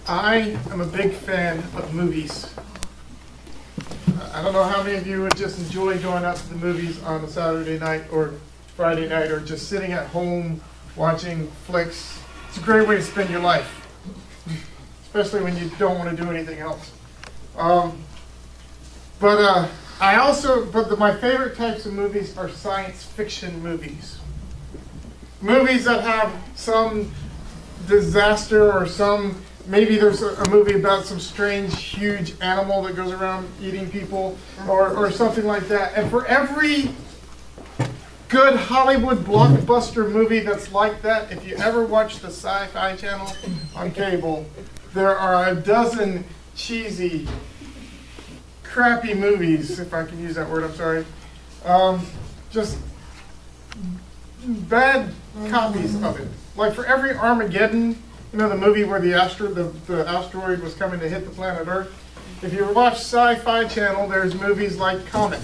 I am a big fan of movies. I don't know how many of you would just enjoy going out to the movies on a Saturday night or Friday night, or just sitting at home watching flicks. It's a great way to spend your life, especially when you don't want to do anything else. But my favorite types of movies are science fiction movies. Movies that have some disaster or maybe there's a movie about some strange, huge animal that goes around eating people or something like that. And for every good Hollywood blockbuster movie that's like that, if you ever watch the Sci-Fi Channel on cable, there are a dozen cheesy, crappy movies, if I can use that word, I'm sorry. Just bad copies of it. Like for every Armageddon, you know, the movie where the asteroid was coming to hit the planet Earth. If you watch Sci-Fi Channel, there's movies like Comet,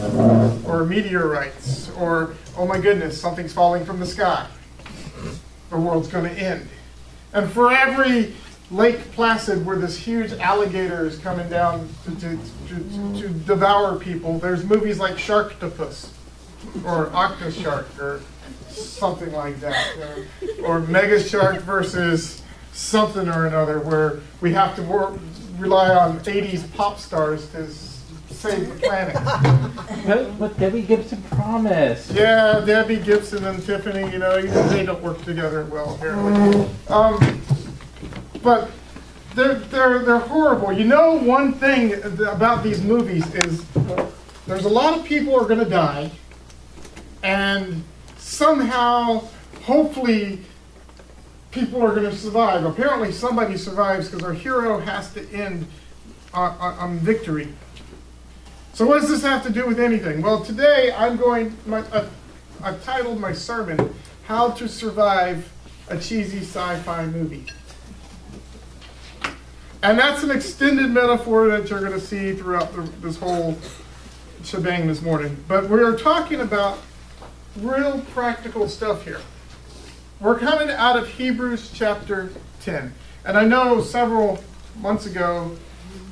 or Meteorites, or, oh my goodness, something's falling from the sky. The world's going to end. And for every Lake Placid where this huge alligator is coming down to devour people, there's movies like Sharktopus, or Octoshark, or something like that. Or Mega Shark versus something or another, where we have to rely on 80s pop stars to save the planet. But Debbie Gibson promised. Yeah, Debbie Gibson and Tiffany, you know, even they don't work together well, apparently. But they're horrible. You know, one thing about these movies is there's a lot of people are going to die, and somehow, hopefully, people are going to survive. Apparently somebody survives because our hero has to end on victory. So what does this have to do with anything? Well, today I've titled my sermon, How to Survive a Cheesy Sci-Fi Movie. And that's an extended metaphor that you're going to see throughout this whole shebang this morning. But we're talking about real practical stuff here. We're coming out of Hebrews chapter 10. And I know several months ago,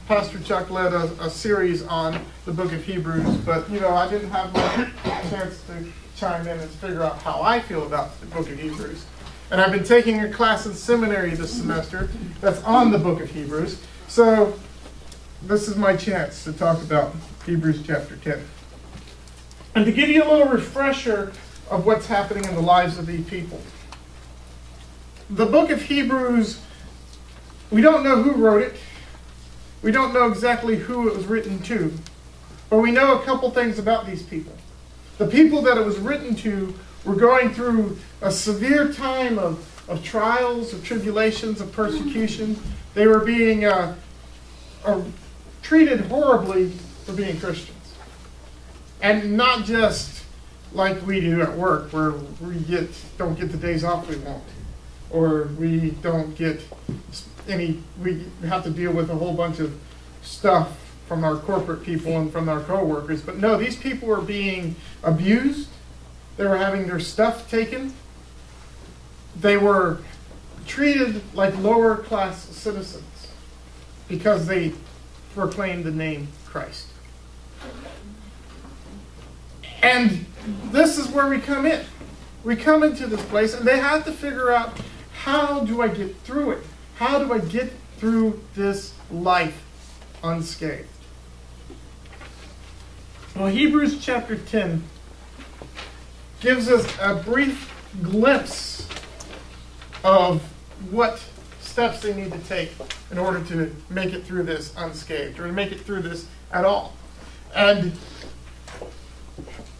Pastor Chuck led a series on the book of Hebrews, but you know, I didn't have much chance to chime in and figure out how I feel about the book of Hebrews. And I've been taking a class in seminary this semester that's on the book of Hebrews. So this is my chance to talk about Hebrews chapter 10. And to give you a little refresher of what's happening in the lives of these people. The book of Hebrews, we don't know who wrote it. We don't know exactly who it was written to. But we know a couple things about these people. The people that it was written to were going through a severe time of trials, of tribulations, of persecution. They were being treated horribly for being Christians. And not just like we do at work, where we don't get the days off we want. Or we don't get we have to deal with a whole bunch of stuff from our corporate people and from our co-workers. But no, these people were being abused. They were having their stuff taken. They were treated like lower class citizens because they proclaimed the name Christ. And this is where we come in. We come into this place and they have to figure out, how do I get through it? How do I get through this life unscathed? Well, Hebrews chapter 10 gives us a brief glimpse of what steps they need to take in order to make it through this unscathed, or to make it through this at all. And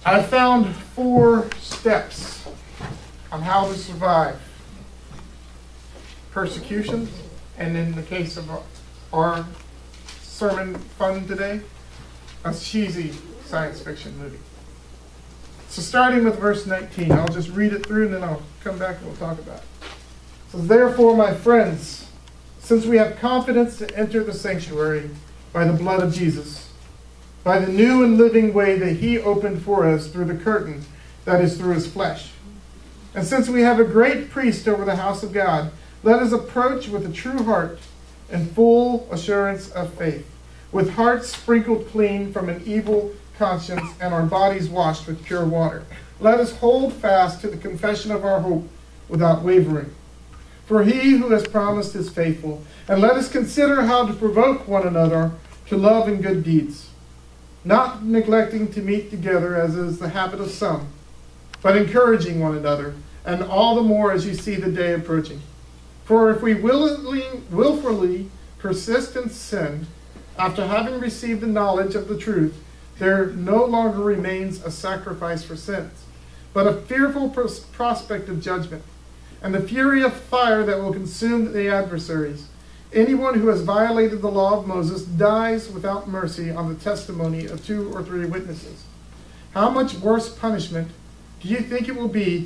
I found 4 steps on how to survive persecution, and in the case of our sermon fund today, a cheesy science fiction movie. So starting with verse 19, I'll just read it through and then I'll come back and we'll talk about it. So therefore, my friends, since we have confidence to enter the sanctuary by the blood of Jesus, by the new and living way that he opened for us through the curtain that is through his flesh. And since we have a great priest over the house of God, let us approach with a true heart, and full assurance of faith, with hearts sprinkled clean from an evil conscience and our bodies washed with pure water. Let us hold fast to the confession of our hope without wavering. For he who has promised is faithful, and let us consider how to provoke one another to love and good deeds, not neglecting to meet together as is the habit of some, but encouraging one another, and all the more as you see the day approaching. For if we willfully persist in sin, after having received the knowledge of the truth, there no longer remains a sacrifice for sins, but a fearful prospect of judgment, and the fury of fire that will consume the adversaries. Anyone who has violated the law of Moses dies without mercy on the testimony of 2 or 3 witnesses. How much worse punishment do you think will be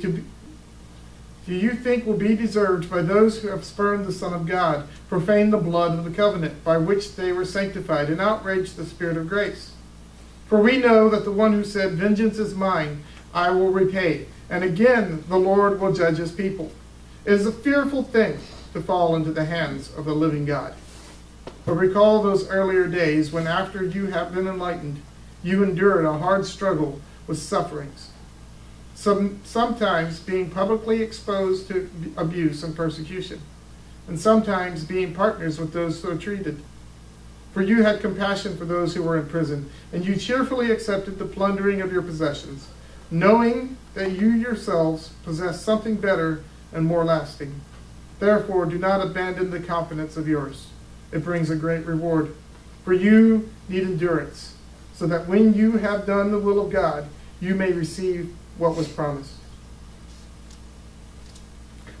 deserved by those who have spurned the Son of God, profaned the blood of the covenant by which they were sanctified, and outraged the Spirit of grace? For we know that the one who said, "Vengeance is mine, I will repay," and again the Lord will judge his people. It is a fearful thing to fall into the hands of the living God. But recall those earlier days when, after you have been enlightened, you endured a hard struggle with sufferings, sometimes being publicly exposed to abuse and persecution, and sometimes being partners with those so treated. For you had compassion for those who were in prison, and you cheerfully accepted the plundering of your possessions, knowing that you yourselves possess something better and more lasting. Therefore, do not abandon the confidence of yours. It brings a great reward. For you need endurance, so that when you have done the will of God, you may receive what was promised.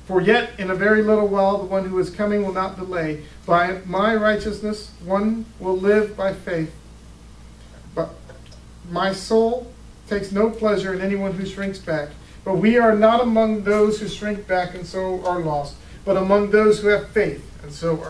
For yet in a very little while the one who is coming will not delay. By my righteousness one will live by faith. But my soul takes no pleasure in anyone who shrinks back. But we are not among those who shrink back and so are lost, but among those who have faith and so are